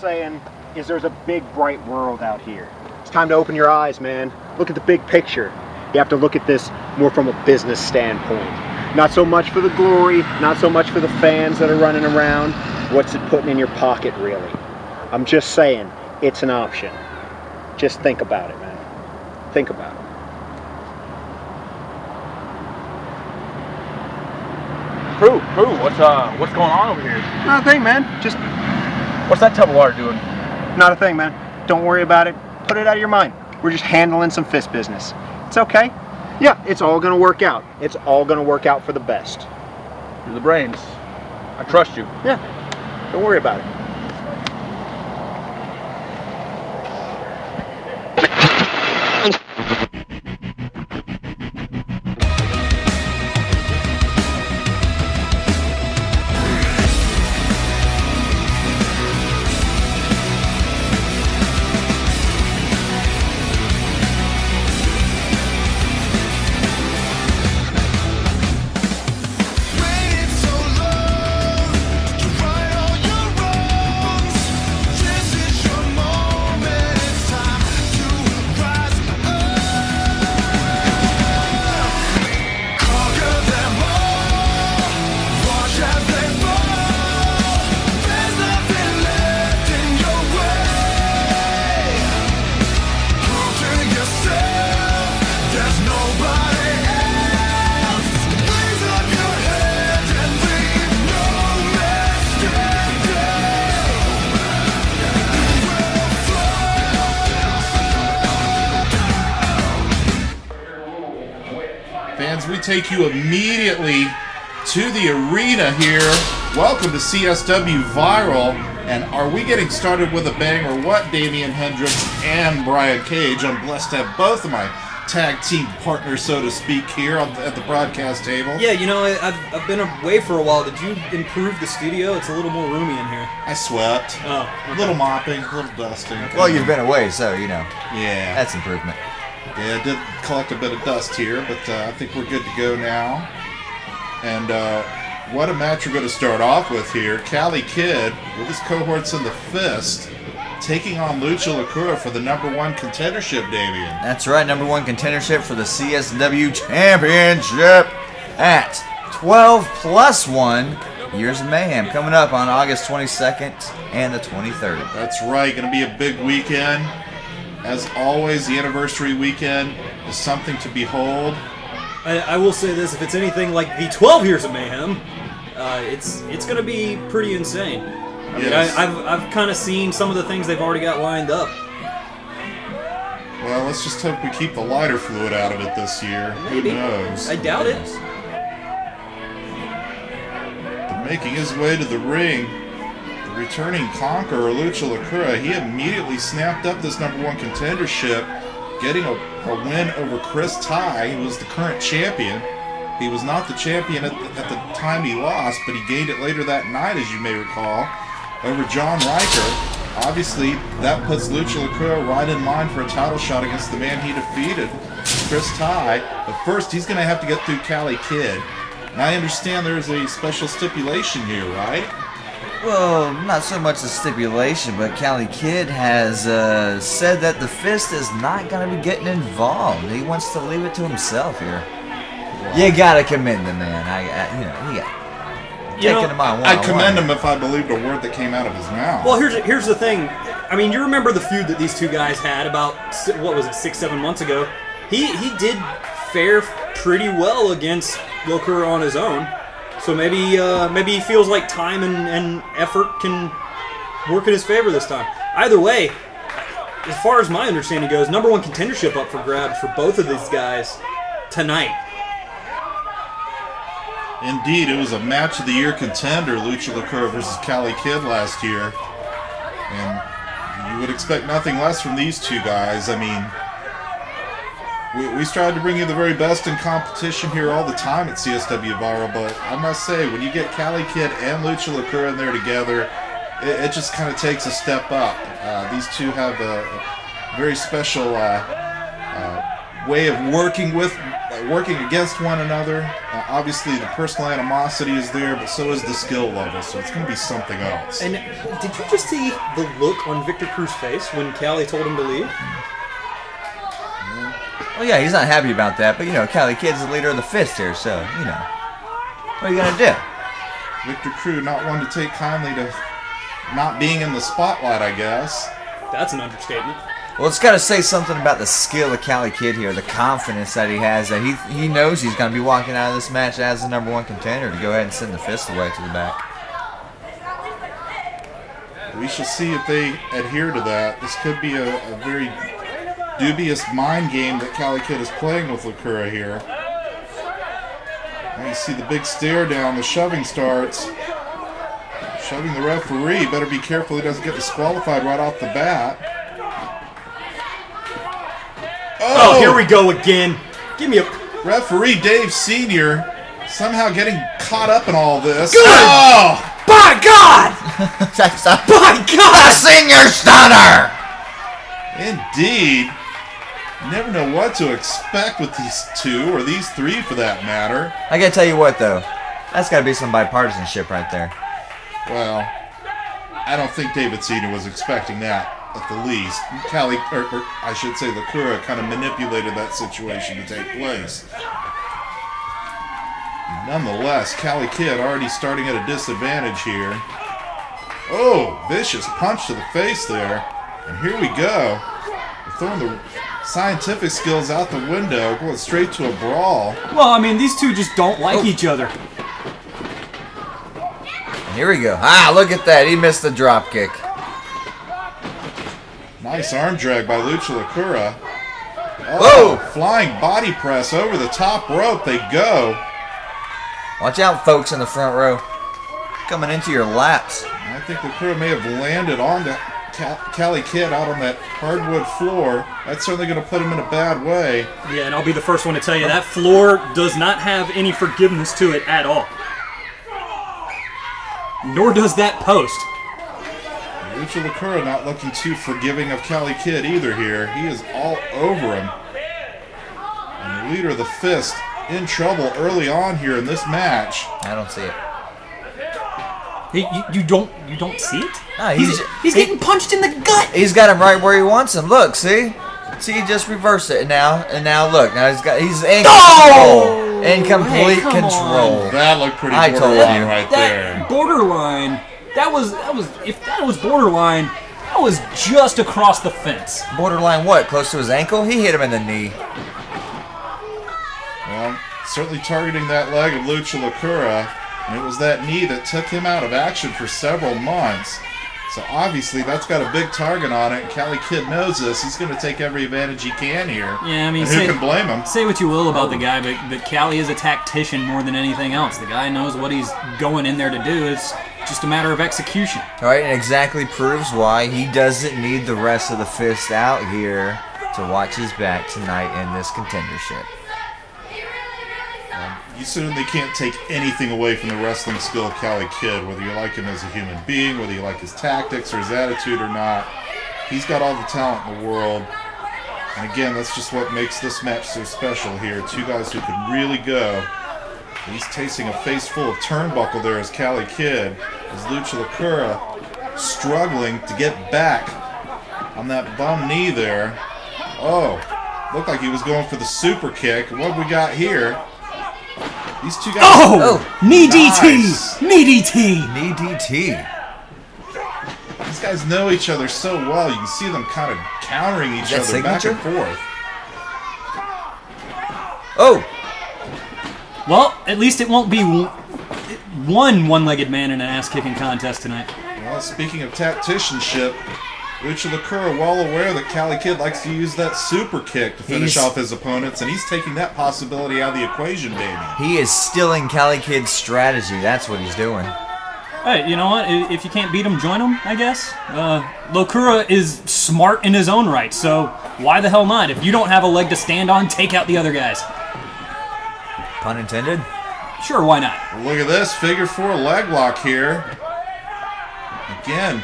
saying is there's a big, bright world out here. It's time to open your eyes, man. Look at the big picture. You have to look at this more from a business standpoint. Not so much for the glory, not so much for the fans that are running around. What's it putting in your pocket, really? I'm just saying, it's an option. Just think about it, man. Think about it. What's going on over here? Not a thing, man. Just What's that tub of water doing? not a thing, man. Don't worry about it. Put it out of your mind. We're just handling some fist business. It's okay. Yeah, it's all gonna work out. It's all gonna work out for the best. You're the brains. I trust you. Yeah, don't worry about it. We take you immediately to the arena here. Welcome to CSW Viral. And are we getting started with a bang or what, Damian Hendricks and Brian Cage? I'm blessed to have both of my tag team partners, so to speak, here at the broadcast table. Yeah, you know, I've been away for a while. Did you improve the studio? It's a little more roomy in here. I swept. Oh, okay. A little mopping, a little dusting. Well, you've been away, so, you know. Yeah. That's improvement. Yeah, I did collect a bit of dust here, but I think we're good to go now. And what a match we're going to start off with here. Cali Kid, with his cohorts in the Fist, taking on Lucha LaCroix for the #1 contendership, Damian. That's right, #1 contendership for the CSW Championship at 12+1 Years of Mayhem, coming up on August 22nd and the 23rd. That's right, going to be a big weekend. As always, the anniversary weekend is something to behold. I will say this: if it's anything like the 12 Years of Mayhem, it's going to be pretty insane. I mean, I've kind of seen some of the things they've already got lined up. Well, let's just hope we keep the lighter fluid out of it this year. Maybe. Who knows? I doubt it. Making his way to the ring, the returning conqueror, Lucha LaCroix, he immediately snapped up this #1 contendership, getting a win over Chris Ty, who was the current champion. He was not the champion at the time he lost, but he gained it later that night, as you may recall, over John Riker. Obviously, that puts Lucha LaCroix right in line for a title shot against the man he defeated, Chris Ty. But first, he's going to have to get through Cali Kid. And I understand there's a special stipulation here, right? Well, not so much a stipulation, but Cali Kid has said that the Fist is not going to be getting involved. He wants to leave it to himself here. Wow. You gotta commend the man. I commend him if I believed a word that came out of his mouth. Well, here's the thing. I mean, you remember the feud that these two guys had about, what was it, 6-7 months ago? He did fare pretty well against LaCroix on his own. So maybe he feels like time and effort can work in his favor this time. Either way, as far as my understanding goes, #1 contendership up for grabs for both of these guys tonight. Indeed, it was a match of the year contender, Lucha LaCroix versus Cali Kid last year. And you would expect nothing less from these two guys. I mean, we strive to bring you the very best in competition here all the time at CSW Viral, but I must say, when you get Cali Kid and Lucha LaCroix in there together, it just kind of takes a step up. These two have a very special way of working with working against one another. Obviously, the personal animosity is there, but so is the skill level, so it's going to be something else. And did you just see the look on Victor Cruz's face when Cali told him to leave? Well, yeah, he's not happy about that, but, you know, Cali Kid's the leader of the Fist here, so, you know. What are you going to do? Victor Cruz not one to take kindly to not being in the spotlight, I guess. That's an understatement. Well, it's got to say something about the skill of Cali Kid here, the confidence that he has, that he knows he's going to be walking out of this match as the #1 contender to go ahead and send the Fist away to the back. We shall see if they adhere to that. This could be a very dubious mind game that Cali Kid is playing with Lacura here. Now you see the big stare down, the shoving starts. Shoving the referee. Better be careful he doesn't get disqualified right off the bat. Oh, here we go again. Give me a... Referee Dave Sr. somehow getting caught up in all this. Good! Oh! By God! By God! Senior Stunner! Indeed. You never know what to expect with these two, or these three for that matter. I gotta tell you what, though. That's gotta be some bipartisanship right there. Well, I don't think David Sr. was expecting that. At the least, Cali, or I should say Lacura, kind of manipulated that situation to take place. Nonetheless, Cali Kid already starting at a disadvantage here. Oh, vicious punch to the face there. And here we go. We're throwing the scientific skills out the window, going straight to a brawl. Well, I mean, these two just don't like each other. And here we go. Ah, look at that. He missed the drop kick. Nice arm drag by Lucha Lacura. Whoa! Flying body press over the top rope. They go. Watch out, folks in the front row. Coming into your laps. I think Lacura may have landed on the Cali Kid out on that hardwood floor. That's certainly going to put him in a bad way. Yeah, and I'll be the first one to tell you, that floor does not have any forgiveness to it at all. Nor does that post. Lucha Lacura not looking too forgiving of Cali Kid either here. He is all over him. And the leader of the Fist in trouble early on here in this match. I don't see it. You don't see it? No, he's getting punched in the gut. He's got him right where he wants him. Look, see? See, he just reversed it. And now look. Now he's in control. In complete control. That looked pretty I told borderline you. right there. Borderline. That was if that was borderline, that was just across the fence. Borderline what? Close to his ankle? He hit him in the knee. Well, certainly targeting that leg of Lucha Lacura, and it was that knee that took him out of action for several months. So obviously that's got a big target on it, and Cali Kid knows this. He's going to take every advantage he can here. Yeah, I mean, and who can blame him? Say what you will about the guy, but Cali is a tactician more than anything else. The guy knows what he's going in there to do. It's just a matter of execution. All right, and exactly proves why he doesn't need the rest of the Fist out here to watch his back tonight in this contendership. You certainly can't take anything away from the wrestling skill of Cali Kid, whether you like him as a human being, whether you like his tactics or his attitude or not. He's got all the talent in the world. And again, that's just what makes this match so special here. Two guys who can really go. He's tasting a face full of turnbuckle there as Cali Kid. As Lucha Lacura struggling to get back on that bum knee there. Oh, looked like he was going for the super kick. What we got here? These two guys. Oh! Knee nice. DT! Knee DT! Knee DT. These guys know each other so well. You can see them kind of countering each other signature? back and forth. Oh! Well, at least it won't be one-legged man in an ass-kicking contest tonight. Well, speaking of tacticianship, Lucha Lacura well aware that Cali Kid likes to use that super kick to finish off his opponents, and he's taking that possibility out of the equation, baby. He is stealing Cali Kid's strategy. That's what he's doing. Hey, you know what? If you can't beat him, join him, I guess. Lacura is smart in his own right, so why the hell not? If you don't have a leg to stand on, take out the other guys. Pun intended? Sure, why not? Look at this, figure four leg lock here. Again,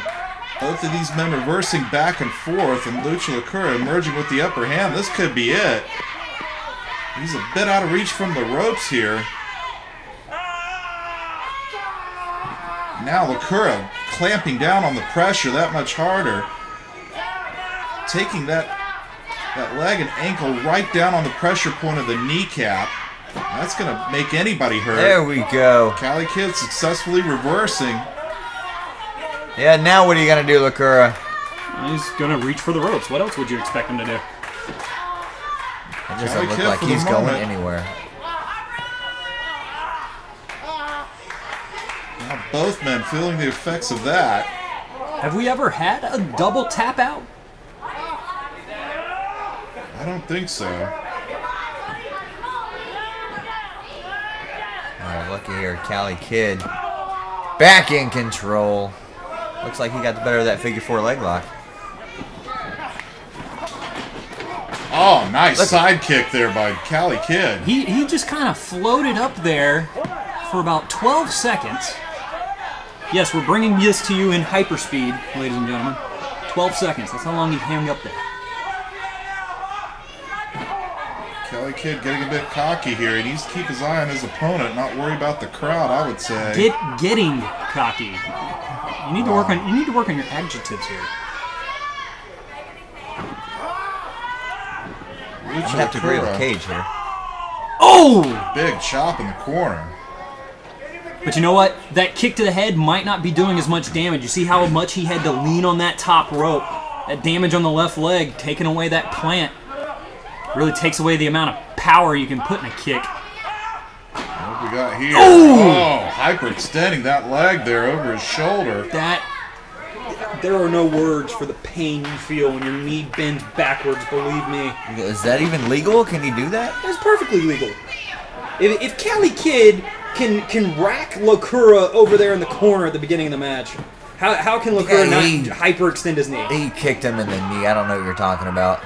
both of these men reversing back and forth, and Lucha Lacura emerging with the upper hand. This could be it. He's a bit out of reach from the ropes here. Now Lacura clamping down on the pressure that much harder. Taking that leg and ankle right down on the pressure point of the kneecap. That's going to make anybody hurt. There we go. Cali Kid successfully reversing. Yeah, now what are you going to do, Lacura? He's going to reach for the ropes. What else would you expect him to do? It doesn't Cali look Kid like for the he's going moment. anywhere. Now both men feeling the effects of that. Have we ever had a double tap out? I don't think so. Alright, looky here, Cali Kid. Back in control. Looks like he got the better of that figure 4 leg lock. Oh, nice side kick there by Cali Kid. He just kind of floated up there for about 12 seconds. Yes, we're bringing this to you in hyperspeed, ladies and gentlemen. 12 seconds. That's how long he hung up there. Cali Kid getting a bit cocky here. He needs to keep his eye on his opponent, not worry about the crowd, I would say. Getting cocky. You need to work on your adjectives here. I have to agree with Cage here. Oh! Big chop in the corner. But you know what? That kick to the head might not be doing as much damage. You see how much he had to lean on that top rope. That damage on the left leg, taking away that plant, really takes away the amount of power you can put in a kick. What we got here? Oh, hyperextending that leg there over his shoulder. There are no words for the pain you feel when your knee bends backwards, believe me. Is that even legal? Can he do that? It's perfectly legal. If Cali Kid can rack Lacura over there in the corner at the beginning of the match, how can Lacura not hyperextend his knee? He kicked him in the knee. I don't know what you're talking about.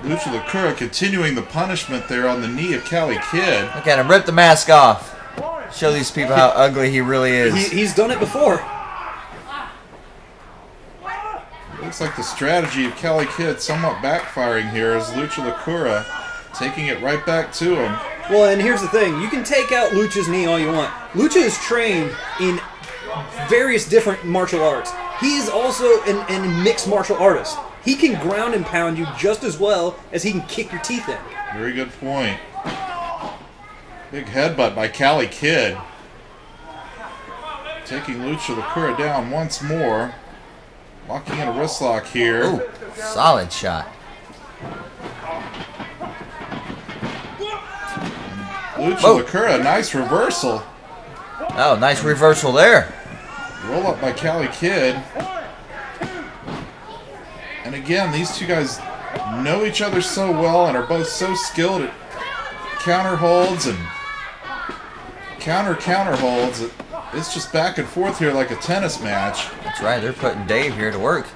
Lucha Lacura continuing the punishment there on the knee of Cali Kid. Look at him. Rip the mask off. Show these people how ugly he really is. He's done it before. Looks like the strategy of Cali Kid somewhat backfiring here as Lucha Lacura taking it right back to him. Well, and here's the thing. You can take out Lucha's knee all you want. Lucha is trained in various different martial arts. He is also a mixed martial artist. He can ground and pound you just as well as he can kick your teeth in. Very good point. Big headbutt by Cali Kid. Taking Lucha Lacura down once more. Locking in a wrist lock here. Ooh, solid shot. Lucha Lacura, nice reversal. Oh, nice reversal there. Roll up by Cali Kid. And again, these two guys know each other so well and are both so skilled at counter holds and counter holds. It's just back and forth here like a tennis match. That's right, they're putting Dave here to work.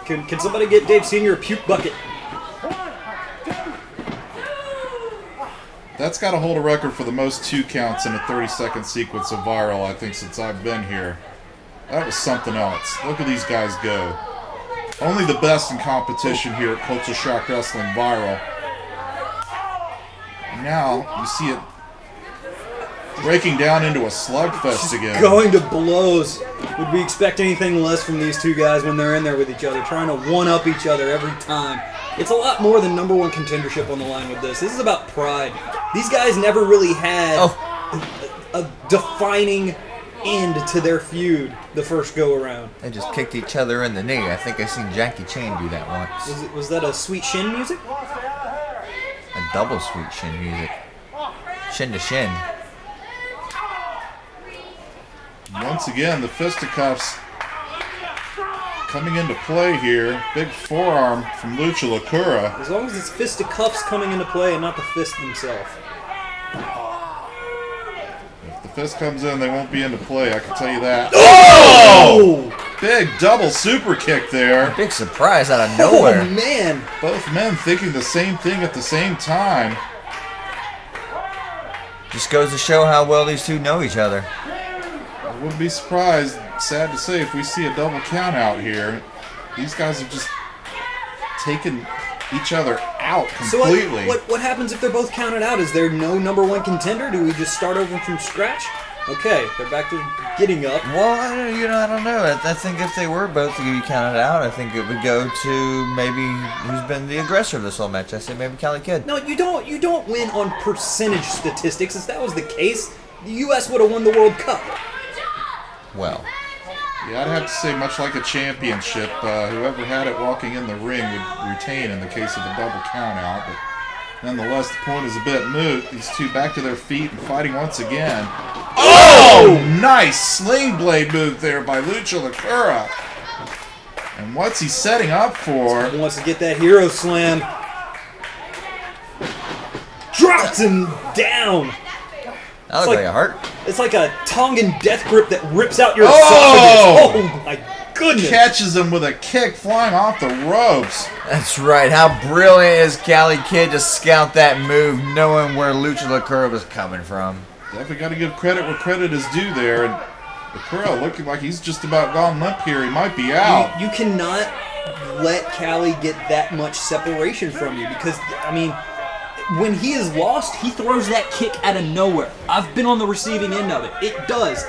Can somebody get Dave Sr. a puke bucket? That's got to hold a record for the most 2 counts in a 30-second sequence of Viral, I think, since I've been here. That was something else. Look at these guys go. Only the best in competition here at Culture Shock Wrestling Viral. Now, you see it breaking down into a slugfest again. Going to blows. Would we expect anything less from these two guys when they're in there with each other, trying to one-up each other every time? It's a lot more than #1 contendership on the line with this. This is about pride. These guys never really had a defining end to their feud the first go-around. They just kicked each other in the knee. I think I seen Jackie Chan do that once. Was that a Sweet Shin music? A double Sweet Shin music. Shin to shin. Once again, the fisticuffs coming into play here. Big forearm from Lucha Lacura. As long as it's fisticuffs coming into play and not the fist themselves. If the fist comes in, they won't be into play, I can tell you that. Oh! Big double super kick there. Big surprise out of nowhere. Oh, man. Both men thinking the same thing at the same time. Just goes to show how well these two know each other. I wouldn't be surprised, sad to say, if we see a double count out here. These guys have just taken each other out completely. So what happens if they're both counted out? Is there no #1 contender? Do we just start over from scratch? Okay, they're back to getting up. Well, I don't know. I think if they were both to be counted out, I think it would go to maybe who's been the aggressor of this whole match. I say maybe Cali Kid. No, you don't win on percentage statistics. If that was the case, the U.S. would have won the World Cup. Well, yeah, I'd have to say, much like a championship, whoever had it walking in the ring would retain in the case of a double count out. But nonetheless, the point is a bit moot. These two back to their feet and fighting once again. Oh! Nice sling blade move there by Lucha Lacura. And what's he setting up for? He wants to get that hero slam. Drops him down. that looks like a heart. It's like a Tongan death grip that rips out your Oh! esophagus. Oh my goodness. Catches him with a kick flying off the ropes. That's right. How brilliant is Cali Kid to scout that move, knowing where Lucha Lacura was coming from. Definitely got to give credit where credit is due there. And Lacura looking like he's just about gone limp here. He might be out. You cannot let Cali get that much separation from you because, I mean, when he is lost, he throws that kick out of nowhere. I've been on the receiving end of it. It does.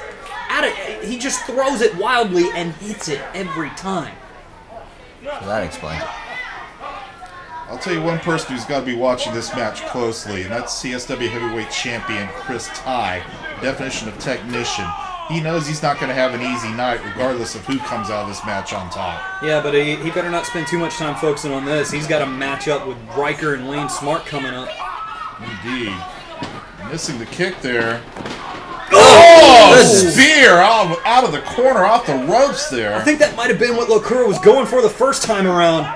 He just throws it wildly and hits it every time. So that explains it. I'll tell you one person who's got to be watching this match closely, and that's CSW Heavyweight Champion Chris Ty, definition of technician. He knows he's not going to have an easy night regardless of who comes out of this match on top. Yeah, but he better not spend too much time focusing on this. He's got a matchup with Riker and Lane Smart coming up. Indeed. Missing the kick there. Oh! Spear out of the corner, off the ropes there. I think that might have been what Lacura was going for the first time around.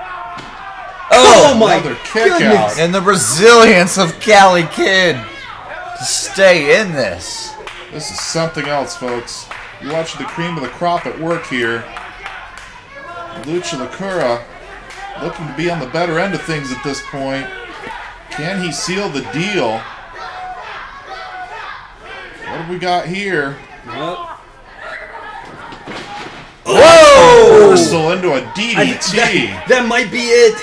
Oh my Another kick goodness. out. And the resilience of Cali Kid to stay in this. This is something else, folks. You're watching the cream of the crop at work here. Lucha Lacura looking to be on the better end of things at this point. Can he seal the deal? What have we got here? Whoa! Reversal into a DDT. That might be it.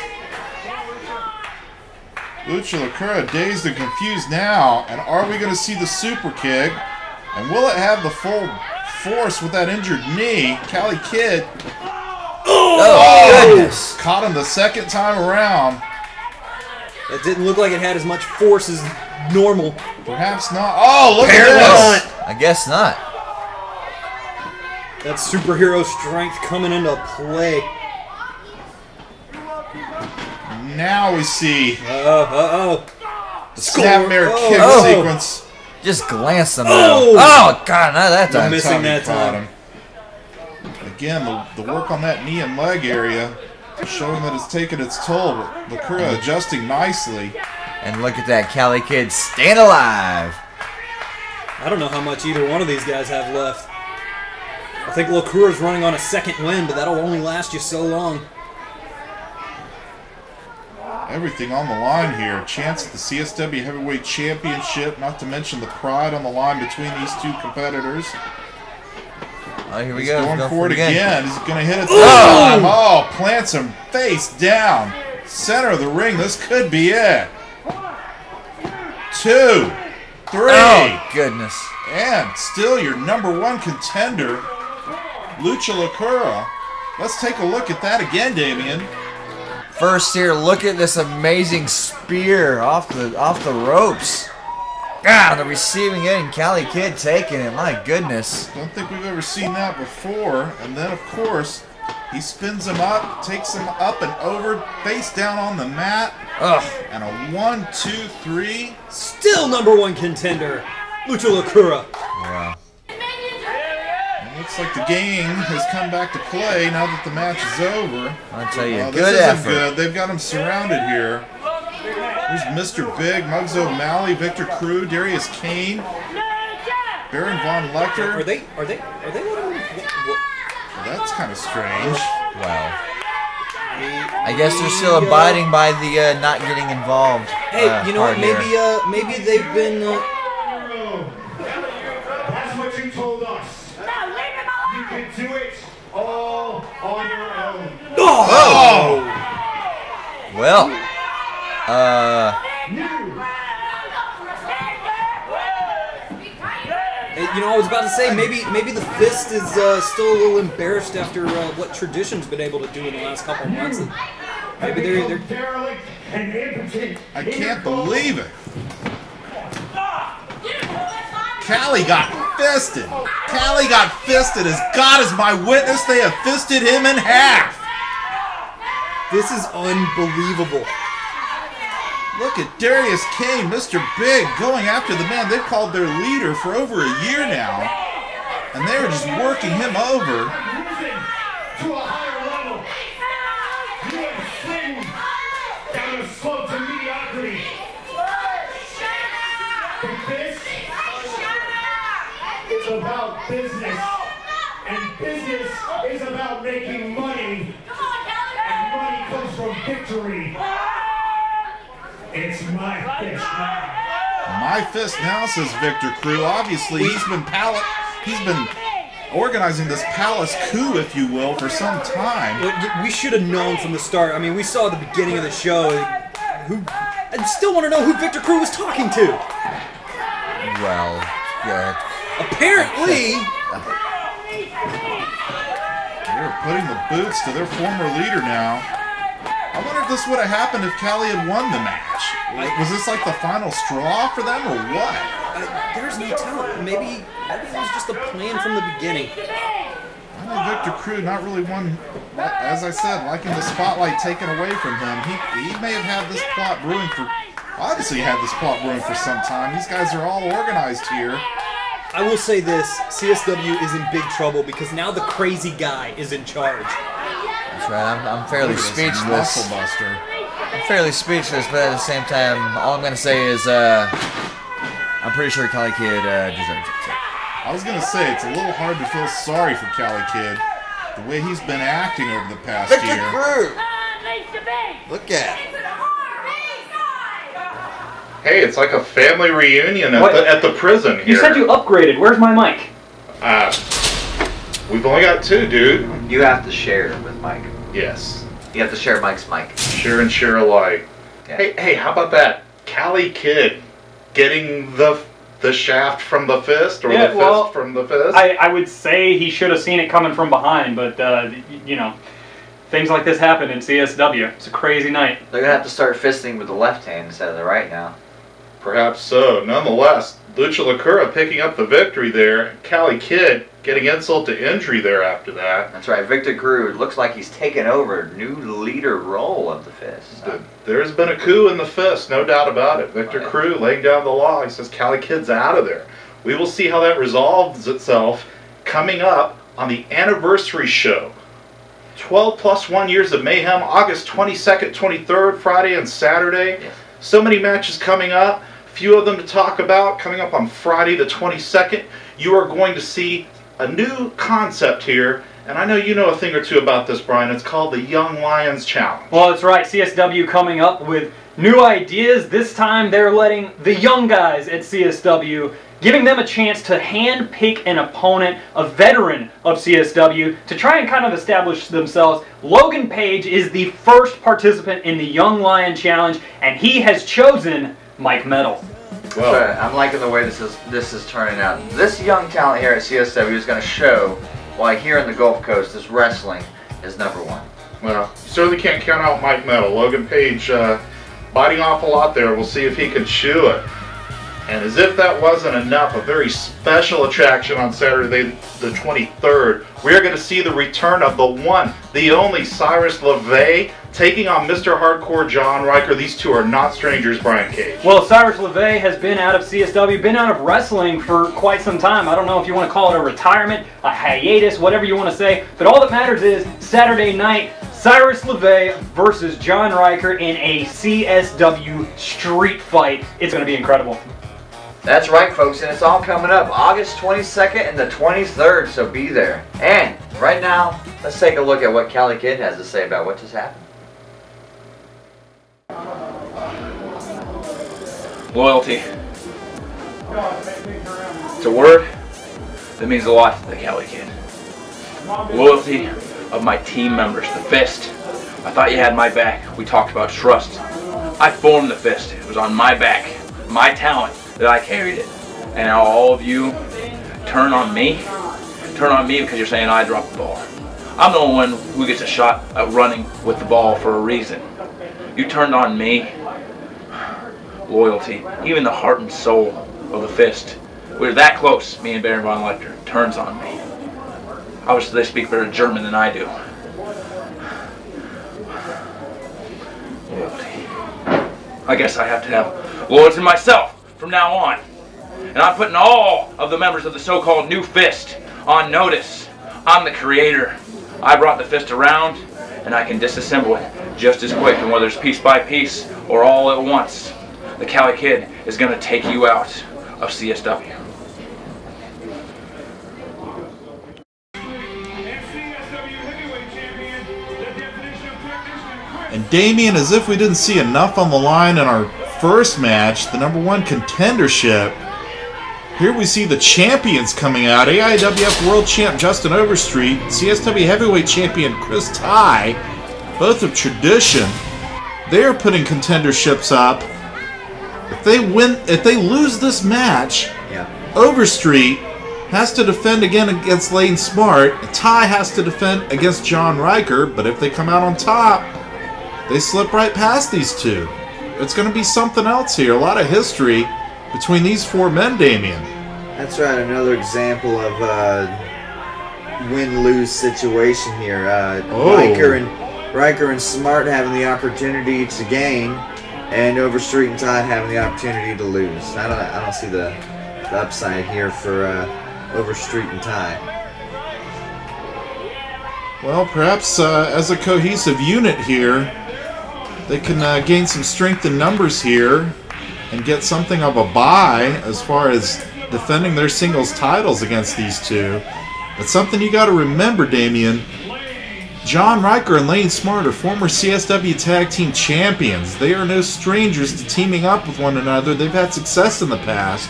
Lucha Lacura dazed and confused now. And are we going to see the super kick? And will it have the full force with that injured knee? Cali Kid. Oh, goodness. Caught him the second time around. That didn't look like it had as much force as normal. Perhaps not. Oh, look Apparently at this. not. I guess not. That superhero strength coming into play. Now we see Uh-oh. the snapmare kick Oh. sequence. Just glance them Oh. Oh, God, not that time. Missing Tommy that caught time. him. Again, the work on that knee and leg area showing that it's taken its toll. But Lacura adjusting nicely. And look at that, Cali Kid staying alive. I don't know how much either one of these guys have left. I think Lacura's running on a second win, but that'll only last you so long. Everything on the line here. Chance at the CSW Heavyweight Championship, not to mention the pride on the line between these two competitors. Oh, here we He's go. going for it again. He's going to hit it this Oh! time. Oh, plants him face down. Center of the ring. This could be it. 2, 3. Oh, goodness. And still your #1 contender, Lucha Lacura. Let's take a look at that again, Damien. First here, look at this amazing spear off the ropes. God, the receiving end, Cali Kid taking it. My goodness. Don't think we've ever seen that before. And then, of course, he spins him up, takes him up and over, face down on the mat. Ugh. And a 1, 2, 3. Still #1 contender, Lucha Lacura. Wow. It looks like the game has come back to play now that the match is over. I'll tell you, Well, good this isn't effort. good. They've got him surrounded here. There's Mr. Big, Muggs O'Malley, Victor Crew, Darius Kane, Baron Von Lecter. Are they letting him? What? Well, that's kind of strange. Wow. I guess they're still abiding by the not getting involved. Hey, you know what? part here. Maybe they've been. That's what you told us. You can do it all on your own. Oh! Well, You know, I was about to say maybe the Fist is still a little embarrassed after what Tradition's been able to do in the last couple of months. Maybe they're I can't believe it. Callie got fisted. Callie got fisted. As God is my witness, they have fisted him in half. This is unbelievable. Look at Darius Kane, Mr. Big, going after the man they've called their leader for over a year now. And they're just working him over. To a higher level. You have slid down a slope to mediocrity. This is about business. And business is about making money. And money comes from victory. It's my fist now. My fist now, says Victor Crew. Obviously, he's been organizing this palace coup, if you will, for some time. We should have known from the start. I mean, we saw at the beginning of the show I still want to know who Victor Crew was talking to. well, yeah. Apparently, They're putting the boots to their former leader now. I wonder if this would have happened if Callie had won the match. Was this like the final straw for them, or what? there's no telling. Maybe it was just a plan from the beginning. I know Victor Crew not really one, as I said, liking the spotlight taken away from him. He may have had this plot brewing for, obviously had this plot brewing for some time. These guys are all organized here. I will say this, CSW is in big trouble because now the crazy guy is in charge. That's right. I'm fairly Look at this speechless. muscle buster. I'm fairly speechless, but at the same time, all I'm gonna say is I'm pretty sure Callie Kid deserves it. So. I was gonna say it's a little hard to feel sorry for Callie Kid, the way he's been acting over the past Victor year. Crew! Look at it. Hey, it's like a family reunion at the prison here. You said you upgraded. Where's my mic? We've only got two, dude. You have to share with Mike. Yes. You have to share Mike's mic. Share and share alike. Yeah. Hey, how about that? Callie Kid getting the shaft from the fist, or the fist from the fist? I would say he should have seen it coming from behind, but, you know, things like this happen in CSW. It's a crazy night. They're going to have to start fisting with the left hand instead of the right now. Perhaps so. Nonetheless, Lucha Lacura picking up the victory there. Callie Kid getting insult to injury there after that. That's right. Victor Crew looks like he's taken over new leader role of the Fist. There's been a coup in the Fist, no doubt about it. Victor Crew laying down the law. He says Callie Kid's out of there. We will see how that resolves itself coming up on the anniversary show. 12 plus 1 Years of Mayhem, August 22nd, 23rd, Friday and Saturday. Yes. So many matches coming up. Few of them to talk about. Coming up on Friday the 22nd, you are going to see a new concept here, and I know you know a thing or two about this, Brian. It's called the Young Lions Challenge. Well, that's right. CSW coming up with new ideas. This time they're letting the young guys at CSW, giving them a chance to hand pick an opponent, a veteran of CSW, to try and kind of establish themselves. Logan Page is the first participant in the Young Lion Challenge, and he has chosen Mike Metal. Well, right. I'm liking the way this is turning out. This young talent here at CSW is going to show why here in the Gulf Coast, this wrestling is #1. Well, you certainly can't count out Mike Metal. Logan Page biting off a lot there. We'll see if he can chew it. And as if that wasn't enough, a very special attraction on Saturday the 23rd. We're going to see the return of the one, the only Cyrus LeVay taking on Mr. Hardcore John Riker. These two are not strangers, Brian Cage. Well, Cyrus LeVay has been out of CSW, been out of wrestling for quite some time. I don't know if you want to call it a retirement, a hiatus, whatever you want to say. But all that matters is Saturday night, Cyrus LeVay versus John Riker in a CSW street fight. It's going to be incredible. That's right, folks, and it's all coming up August 22nd and the 23rd, so be there. And right now, let's take a look at what Callie Kid has to say about what just happened. Loyalty. It's a word that means a lot to the Callie Kid. Loyalty of my team members, the Fist. I thought you had my back. We talked about trust. I formed the fist. It was on my back, my talent, that I carried it. And now all of you turn on me? Turn on me because you're saying I dropped the ball. I'm the one who gets a shot at running with the ball for a reason. You turned on me. Loyalty, even the heart and soul of the fist. We're that close, me and Baron von Lecter, turns on me. Obviously they speak better German than I do. Loyalty. I guess I have to have loyalty myself from now on. And I'm putting all of the members of the so-called New Fist on notice. I'm the creator. I brought the fist around, and I can disassemble it just as quick. And whether it's piece by piece or all at once, the Cali Kid is going to take you out of CSW. And Damien, as if we didn't see enough on the line in our first match, the #1 contendership, here we see the champions coming out. AIWF World Champ Justin Overstreet, CSW Heavyweight Champion Chris Ty, both of tradition. They are putting contenderships up. If they lose this match, Overstreet has to defend again against Lane Smart. Ty has to defend against John Riker, but if they come out on top, they slip right past these two. It's going to be something else here. A lot of history between these four men, Damien. That's right. Another example of win-lose situation here. Riker and Smart having the opportunity to gain, and Overstreet and Ty having the opportunity to lose. I don't see the upside here for Overstreet and Ty. Well, perhaps as a cohesive unit here, they can gain some strength in numbers here and get something of a bye as far as defending their singles titles against these two. But something you got to remember, Damien, John Riker and Lane Smart are former CSW Tag Team Champions. They are no strangers to teaming up with one another. They've had success in the past.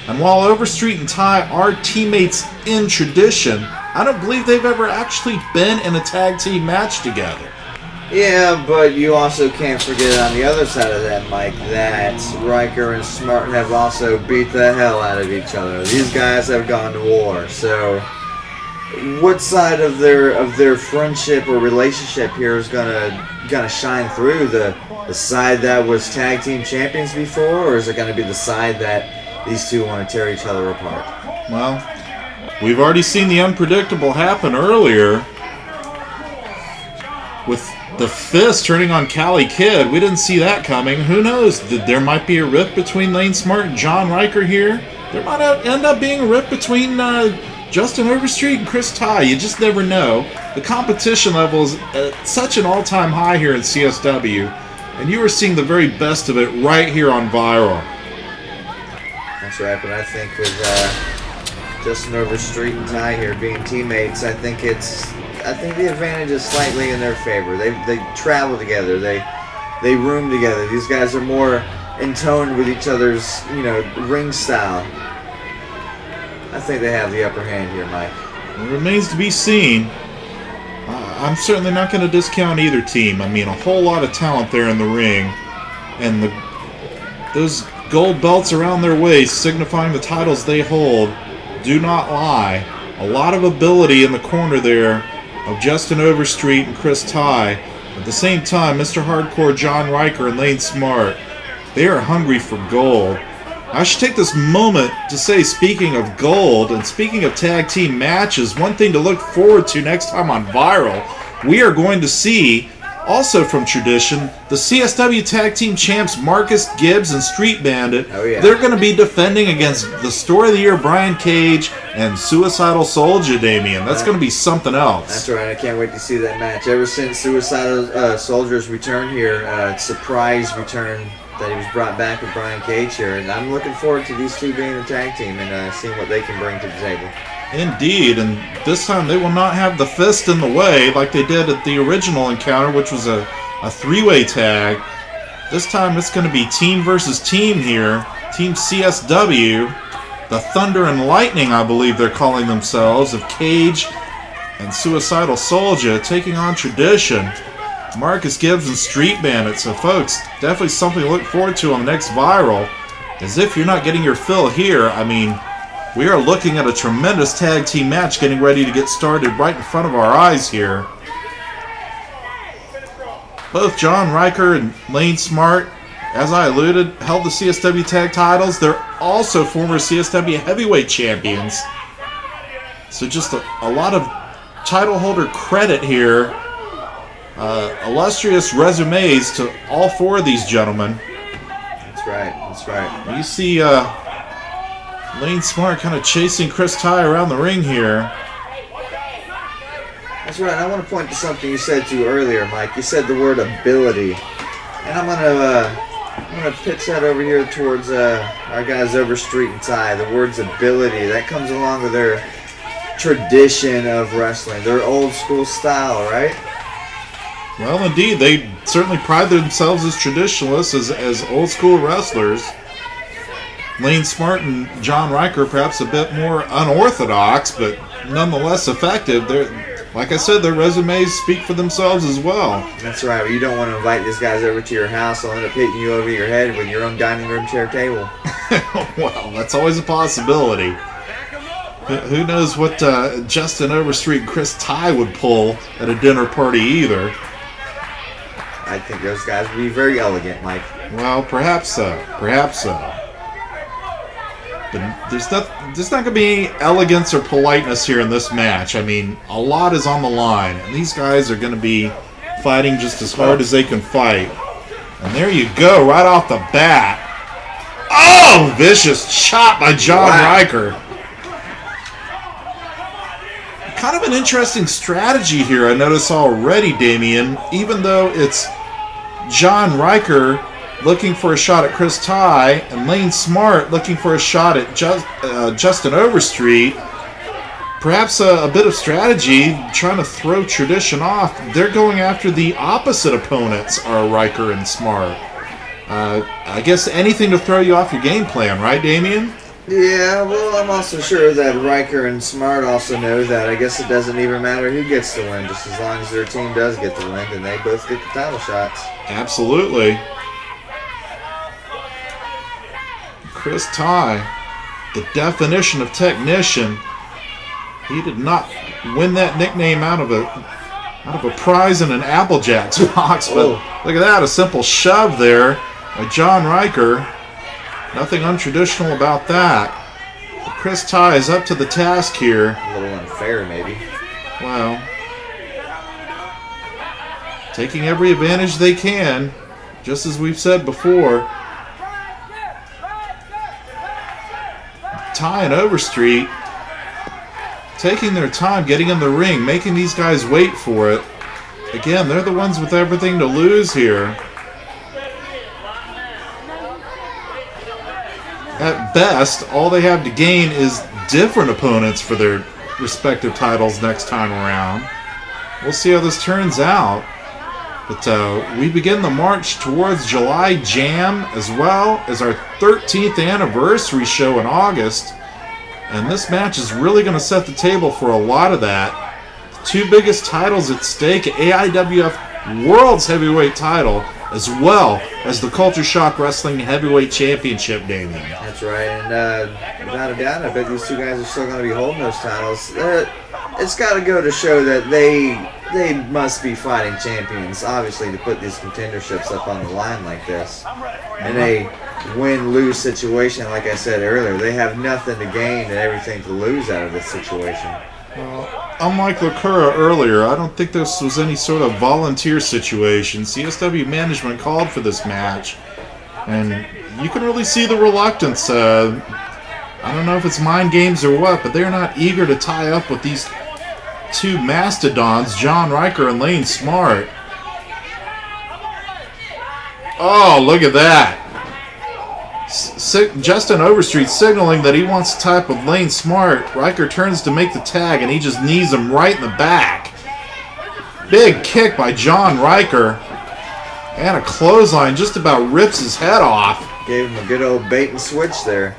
And while Overstreet and Ty are teammates in tradition, I don't believe they've ever actually been in a tag team match together. Yeah, but you also can't forget on the other side of that, Mike, that Riker and Smart have also beat the hell out of each other. These guys have gone to war. So, what side of their friendship or relationship here is gonna shine through? The side that was tag team champions before, or is it gonna be the side that these two want to tear each other apart? Well, we've already seen the unpredictable happen earlier with the Fist turning on Cali Kid. We didn't see that coming. Who knows? There might be a rift between Lane Smart and John Riker here. There might end up being a rift between Justin Overstreet and Chris Ty. You just never know. The competition level is at such an all-time high here in CSW, and you are seeing the very best of it right here on Viral. That's right, but I think with Justin Overstreet and Ty here being teammates, I think the advantage is slightly in their favor. They travel together, they room together. These guys are more in tone with each other's, ring style. I think they have the upper hand here, Mike. It remains to be seen. I'm certainly not going to discount either team. I mean, a whole lot of talent there in the ring, and those gold belts around their waist signifying the titles they hold do not lie. A lot of ability in the corner there of Justin Overstreet and Chris Ty. At the same time, Mr. Hardcore John Riker and Lane Smart, they are hungry for gold. I should take this moment to say, speaking of gold and speaking of tag team matches, one thing to look forward to next time on Viral, we are going to see, also from tradition, the CSW Tag Team Champs Marcus Gibbs and Street Bandit. Oh, yeah. They're going to be defending against the Story of the Year Brian Cage and Suicidal Soldier, Damien. That's going to be something else. That's right. I can't wait to see that match. Ever since Suicidal Soldier's return here, surprise return that he was brought back with Brian Cage here, and I'm looking forward to these two being a tag team and seeing what they can bring to the table. Indeed, and this time they will not have the Fist in the way like they did at the original encounter, which was a three-way tag. This time it's going to be team versus team here. Team CSW, the Thunder and Lightning, I believe they're calling themselves, of Cage and Suicidal Soldier, taking on Tradition. Marcus Gibbs and Street Bandit. So folks, definitely something to look forward to on the next Viral. As if you're not getting your fill here, I mean, we are looking at a tremendous tag team match getting ready to get started right in front of our eyes here. Both John Riker and Lane Smart, as I alluded, held the CSW tag titles. They're also former CSW heavyweight champions. So just a lot of title holder credit here. Illustrious resumes to all four of these gentlemen. That's right, that's right. You see Lane Smart kind of chasing Chris Ty around the ring here. That's right. I want to point to something you said too earlier, Mike. You said the word ability, and I'm gonna pitch that over here towards our guys over Street and Ty. The words ability, that comes along with their tradition of wrestling, their old school style, right? Well, indeed, they certainly pride themselves as traditionalists, as old school wrestlers. Lane Smart and John Riker perhaps a bit more unorthodox, but nonetheless effective. Like I said, their resumes speak for themselves as well. That's right. You don't want to invite these guys over to your house. They'll end up hitting you over your head with your own dining room chair table. Well, that's always a possibility. Who knows what Justin Overstreet and Chris Ty would pull at a dinner party either. I think those guys would be very elegant, Mike. Well, perhaps so. Perhaps so. But there's not going to be any elegance or politeness here in this match. I mean, a lot is on the line, and these guys are going to be fighting just as hard as they can fight. And there you go, right off the bat. Oh, vicious shot by John Riker. Kind of an interesting strategy here, I notice already, Damian. Even though it's John Riker looking for a shot at Chris Ty and Lane Smart looking for a shot at Justin Overstreet, perhaps a bit of strategy, trying to throw tradition off. They're going after the opposite opponents, are Riker and Smart. I guess anything to throw you off your game plan, right, Damian? Yeah, well, I'm also sure that Riker and Smart also know that. I guess it doesn't even matter who gets the win, just as long as their team does get the win, and they both get the title shots. Absolutely. Chris Ty, the definition of technician. He did not win that nickname out of a prize in an Apple Jacks box, but look at that, a simple shove there by John Riker. Nothing untraditional about that. But Chris Ty is up to the task here. A little unfair, maybe. Well, taking every advantage they can, just as we've said before. Ty and Overstreet taking their time getting in the ring, making these guys wait for it. Again, they're the ones with everything to lose here. At best, all they have to gain is different opponents for their respective titles next time around. We'll see how this turns out. But we begin the march towards July Jam, as well as our 13th anniversary show in August. And this match is really going to set the table for a lot of that. The two biggest titles at stake, AIWF World's Heavyweight title, as well as the Culture Shock Wrestling Heavyweight Championship, Damien. That's right, and without a doubt, I bet these two guys are still going to be holding those titles. It's got to go to show that they must be fighting champions, obviously, to put these contenderships up on the line like this. In a win-lose situation, like I said earlier, they have nothing to gain and everything to lose out of this situation. Well, unlike Lacura earlier, I don't think this was any sort of volunteer situation. CSW management called for this match, and you can really see the reluctance. I don't know if it's mind games or what, but they're not eager to tie up with these two mastodons, John Riker and Lane Smart. Oh, look at that. Justin Overstreet signaling that he wants to tie up with Lane Smart. Riker turns to make the tag, and he just knees him right in the back. Big kick by John Riker. And a clothesline just about rips his head off. Gave him a good old bait and switch there.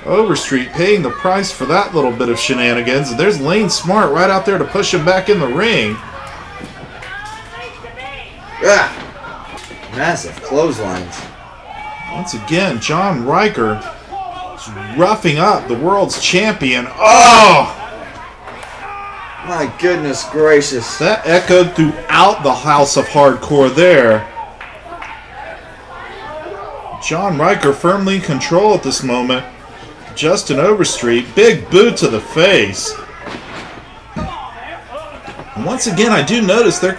Overstreet paying the price for that little bit of shenanigans. And there's Lane Smart right out there to push him back in the ring. Ah! Massive clotheslines. Once again, John Riker is roughing up the world's champion. Oh! My goodness gracious. That echoed throughout the House of Hardcore there. John Riker firmly in control at this moment. Justin Overstreet, big boot to the face. And once again, I do notice they're,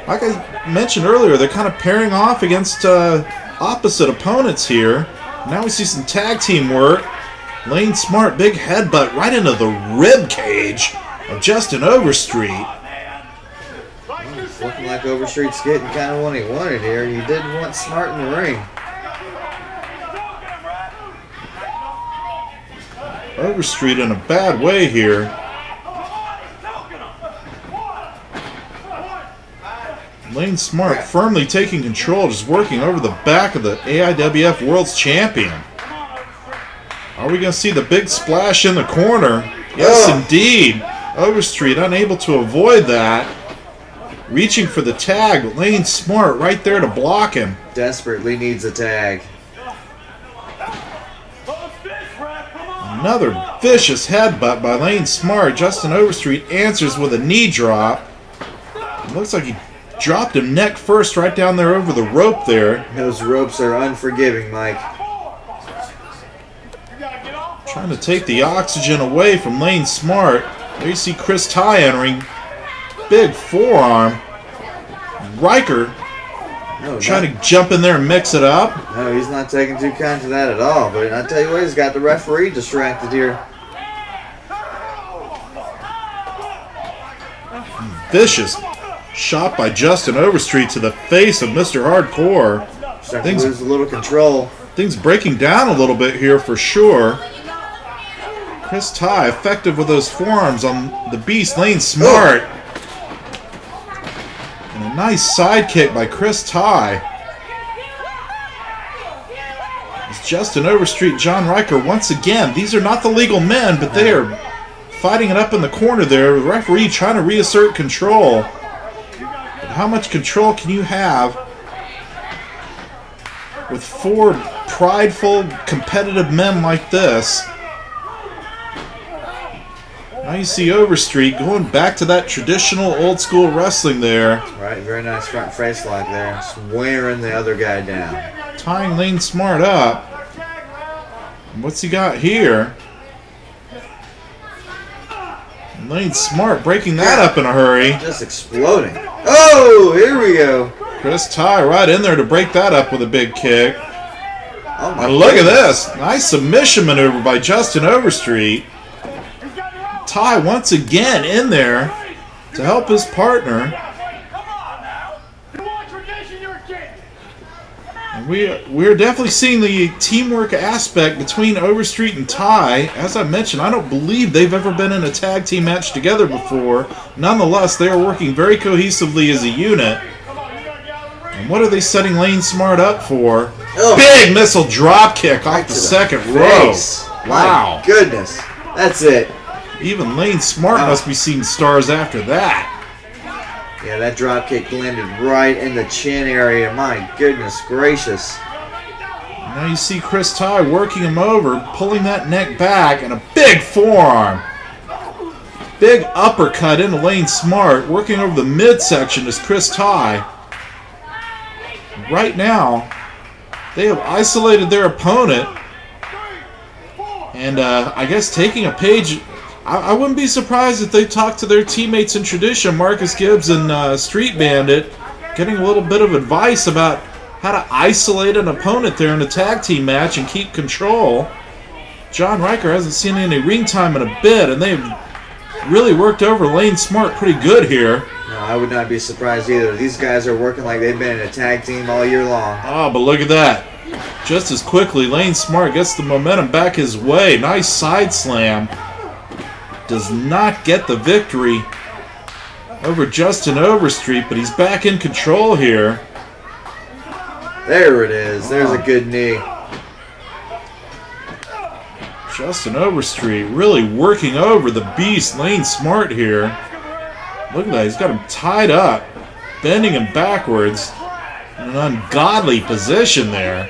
like I mentioned earlier, they're kind of pairing off against opposite opponents here. Now we see some tag team work. Lane Smart, big headbutt right into the rib cage of Justin Overstreet. It's looking like Overstreet's getting kind of what he wanted here. He did want Smart in the ring. Overstreet in a bad way here. Lane Smart firmly taking control, just working over the back of the AIWF World's Champion. Are we going to see the big splash in the corner? Yes, indeed. Overstreet unable to avoid that. Reaching for the tag, but Lane Smart right there to block him. Desperately needs a tag. Another vicious headbutt by Lane Smart. Justin Overstreet answers with a knee drop. It looks like he dropped him neck first right down there over the rope there. Those ropes are unforgiving, Mike. Trying to take the oxygen away from Lane Smart. There you see Chris Ty entering. Big forearm. Riker trying to jump in there and mix it up. No, he's not taking too kind to that at all. But I tell you what, he's got the referee distracted here. Vicious shot by Justin Overstreet to the face of Mr. Hardcore. Starting to lose a little control. Things breaking down a little bit here for sure. Chris Ty effective with those forearms on the beast Lane Smart. And a nice side kick by Chris Ty. It's Justin Overstreet, John Riker once again. These are not the legal men, but they are fighting it up in the corner there. The referee trying to reassert control. But how much control can you have with four prideful, competitive men like this? Now you see Overstreet going back to that traditional old school wrestling there. Right, very nice front face lock there. Just wearing the other guy down. Tying Lane Smart up. And what's he got here? And Lane Smart breaking that up in a hurry. Just exploding. Oh, here we go. Chris Ty right in there to break that up with a big kick. Oh my And look goodness. at this. Nice submission maneuver by Justin Overstreet. Ty once again in there to help his partner. And we're definitely seeing the teamwork aspect between Overstreet and Ty. As I mentioned, I don't believe they've ever been in a tag team match together before. Nonetheless, they are working very cohesively as a unit. And what are they setting Lane Smart up for? Oh. Big missile drop kick Right off the to second face. row. My Wow. goodness. That's it. Even Lane Smart must be seeing stars after that. Yeah, that drop kick landed right in the chin area. My goodness gracious. Now you see Chris Ty working him over, pulling that neck back, and a big forearm. Big uppercut into Lane Smart, working over the midsection is Chris Ty. Right now, they have isolated their opponent, and I guess taking a page. I wouldn't be surprised if they talked to their teammates in tradition, Marcus Gibbs and Street Bandit, getting a little bit of advice about how to isolate an opponent there in a tag team match and keep control. John Riker hasn't seen any ring time in a bit, and they've really worked over Lane Smart pretty good here. No, I would not be surprised either. These guys are working like they've been in a tag team all year long. Oh, but look at that. Just as quickly, Lane Smart gets the momentum back his way. Nice side slam. Does not get the victory over Justin Overstreet, but he's back in control here. There it is. There's a good knee. Justin Overstreet really working over the beast Lane Smart here. Look at that. He's got him tied up, bending him backwards. in an ungodly position there.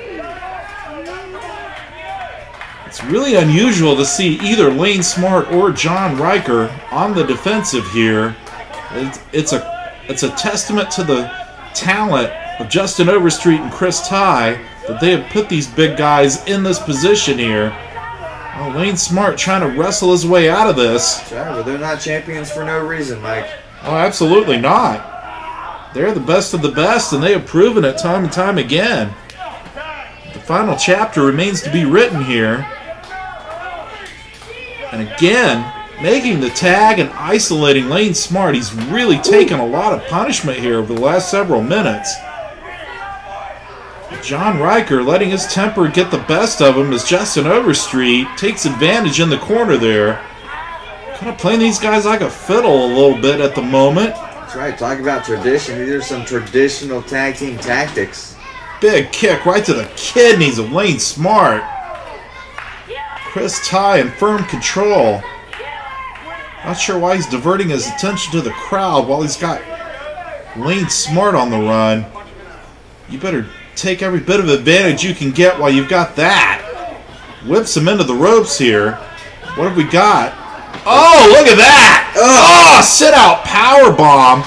It's really unusual to see either Lane Smart or John Riker on the defensive here. It's a testament to the talent of Justin Overstreet and Chris Ty that they have put these big guys in this position here. Well, Lane Smart trying to wrestle his way out of this. Sure, but they're not champions for no reason, Mike. Oh, absolutely not. They're the best of the best, and they have proven it time and time again. The final chapter remains to be written here. And again, making the tag and isolating Lane Smart. He's really taken a lot of punishment here over the last several minutes. John Riker letting his temper get the best of him as Justin Overstreet takes advantage in the corner there. Kind of playing these guys like a fiddle a little bit at the moment. That's right, talk about tradition. These are some traditional tag team tactics. Big kick right to the kidneys of Lane Smart. Chris Ty in firm control. Not sure why he's diverting his attention to the crowd while he's got Lane Smart on the run. You better take every bit of advantage you can get while you've got that. Whips him into the ropes here. What have we got? Oh, look at that! Oh, sit-out powerbomb.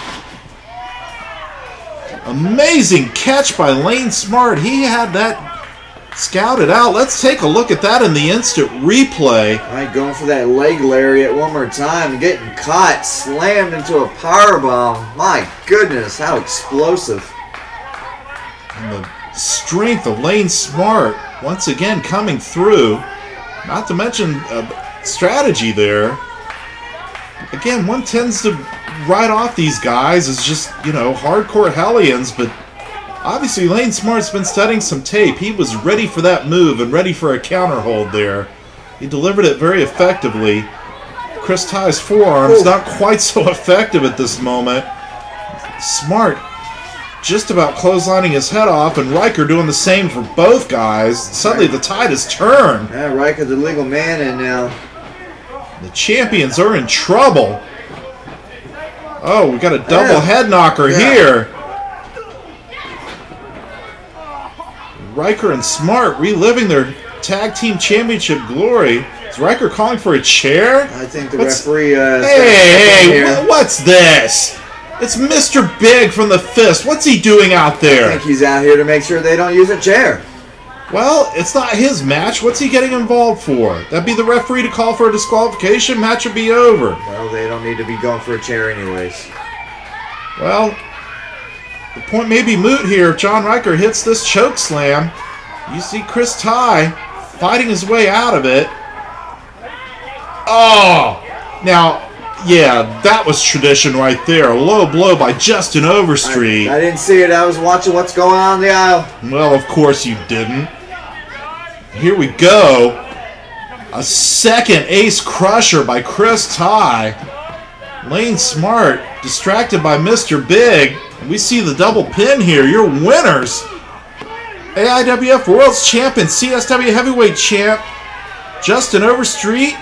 Amazing catch by Lane Smart. He had that scouted out. Let's take a look at that in the instant replay. All right, going for that leg lariat one more time. Getting caught, slammed into a powerbomb. My goodness, how explosive. And the strength of Lane Smart once again coming through. Not to mention strategy there. Again, one tends to write off these guys as just, you know, hardcore hellions, but obviously Lane Smart's been studying some tape. He was ready for that move and ready for a counter hold there. He delivered it very effectively. Chris Ty's forearm's not quite so effective at this moment. Smart just about clotheslining his head off, and Riker doing the same for both guys. Suddenly the tide has turned. Yeah, Riker's the legal man in now. The champions are in trouble. Oh, we got a double head knocker here. Riker and Smart reliving their tag team championship glory. Is Riker calling for a chair? I think the referee... Hey, what's this? It's Mr. Big from the Fist. What's he doing out there? I think he's out here to make sure they don't use a chair. Well, it's not his match. What's he getting involved for? That'd be the referee to call for a disqualification. Match would be over. Well, they don't need to be going for a chair anyways. Well, the point may be moot here if John Riker hits this choke slam. You see Chris Ty fighting his way out of it. Oh! Now, yeah, that was tradition right there. A low blow by Justin Overstreet. I didn't see it. I was watching what's going on in the aisle. Well, of course you didn't. Here we go. A second ace crusher by Chris Ty. Lane Smart distracted by Mr. Big. We see the double pin here. Your winners. AIWF World's Champion, CSW Heavyweight Champ, Justin Overstreet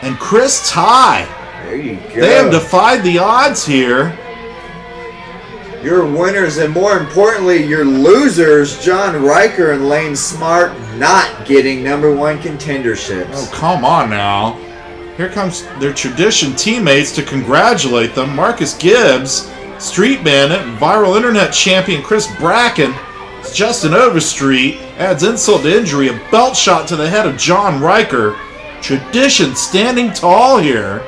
and Chris Ty. There you go. They have defied the odds here. Your winners, and more importantly, your losers, John Riker and Lane Smart, not getting #1 contenderships. Oh, come on now. Here comes their tradition teammates to congratulate them. Marcus Gibbs, Street Bandit, and Viral Internet Champion Chris Bracken. Justin Overstreet adds insult to injury, a belt shot to the head of John Riker. Tradition standing tall here.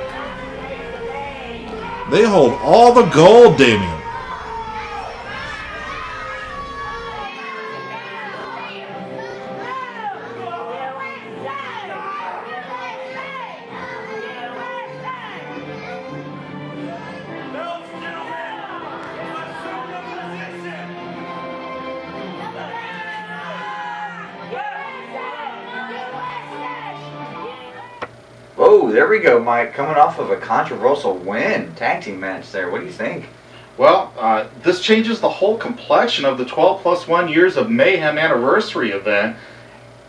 They hold all the gold, Damien. Whoa, there we go, Mike. Coming off of a controversial win, tag team match there. What do you think? Well, this changes the whole complexion of the 12+1 Years of Mayhem anniversary event.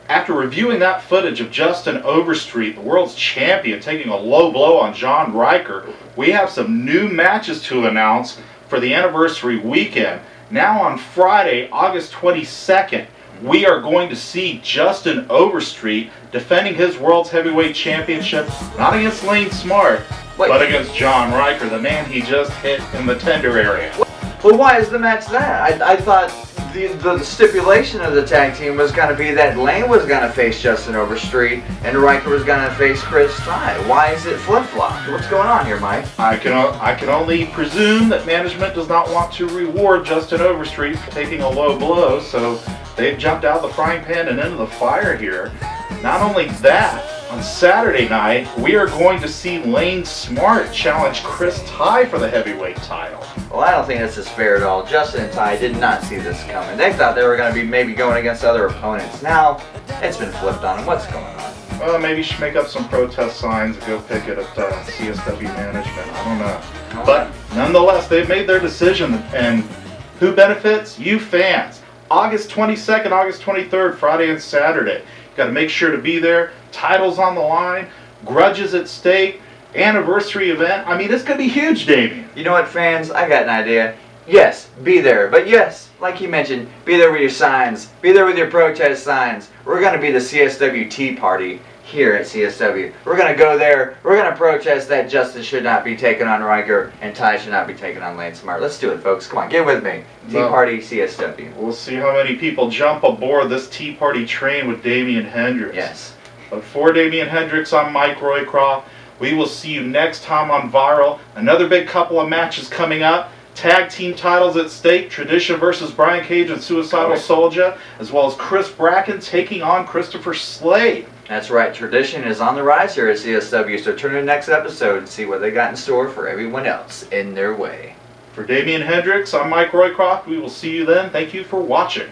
After reviewing that footage of Justin Overstreet, the world's champion, taking a low blow on John Riker, we have some new matches to announce for the anniversary weekend. Now on Friday, August 22nd, we are going to see Justin Overstreet defending his World's Heavyweight Championship, not against Lane Smart, but against John Riker, the man he just hit in the tender area. Well, why is the match that? I thought the stipulation of the tag team was going to be that Lane was going to face Justin Overstreet and Riker was going to face Chris Ty. Why is it flip-flopped? What's going on here, Mike? I can only presume that management does not want to reward Justin Overstreet for taking a low blow, so they've jumped out of the frying pan and into the fire here. Not only that, on Saturday night, we are going to see Lane Smart challenge Chris Ty for the heavyweight title. Well, I don't think this is fair at all. Justin and Ty did not see this coming. They thought they were going to be maybe going against other opponents. Now, it's been flipped on them. What's going on? Well, maybe you should make up some protest signs and go pick it at CSW management. I don't know. But nonetheless, they've made their decision. And who benefits? You fans. August 22nd, August 23rd, Friday and Saturday. Got to make sure to be there. Titles on the line, grudges at stake, anniversary event. I mean, it's going to be huge, Damien. You know what, fans? I got an idea. Yes, be there. But yes, like you mentioned, be there with your signs. Be there with your protest signs. We're going to be the CSW Tea Party here at CSW. We're going to go there. We're going to protest that Justin should not be taken on Riker and Ty should not be taken on Lane Smart. Let's do it, folks. Come on, get with me. Tea Party CSW. We'll see how many people jump aboard this Tea Party train with Damian Hendricks. Yes. But for Damian Hendricks, I'm Mike Roycroft. We will see you next time on Viral. Another big couple of matches coming up. Tag team titles at stake. Tradition versus Brian Cage and Suicidal Soldier, as well as Chris Bracken taking on Christopher Slade. That's right. Tradition is on the rise here at CSW, so turn to the next episode and see what they got in store for everyone else in their way. For Damian Hendricks, I'm Mike Roycroft. We will see you then. Thank you for watching.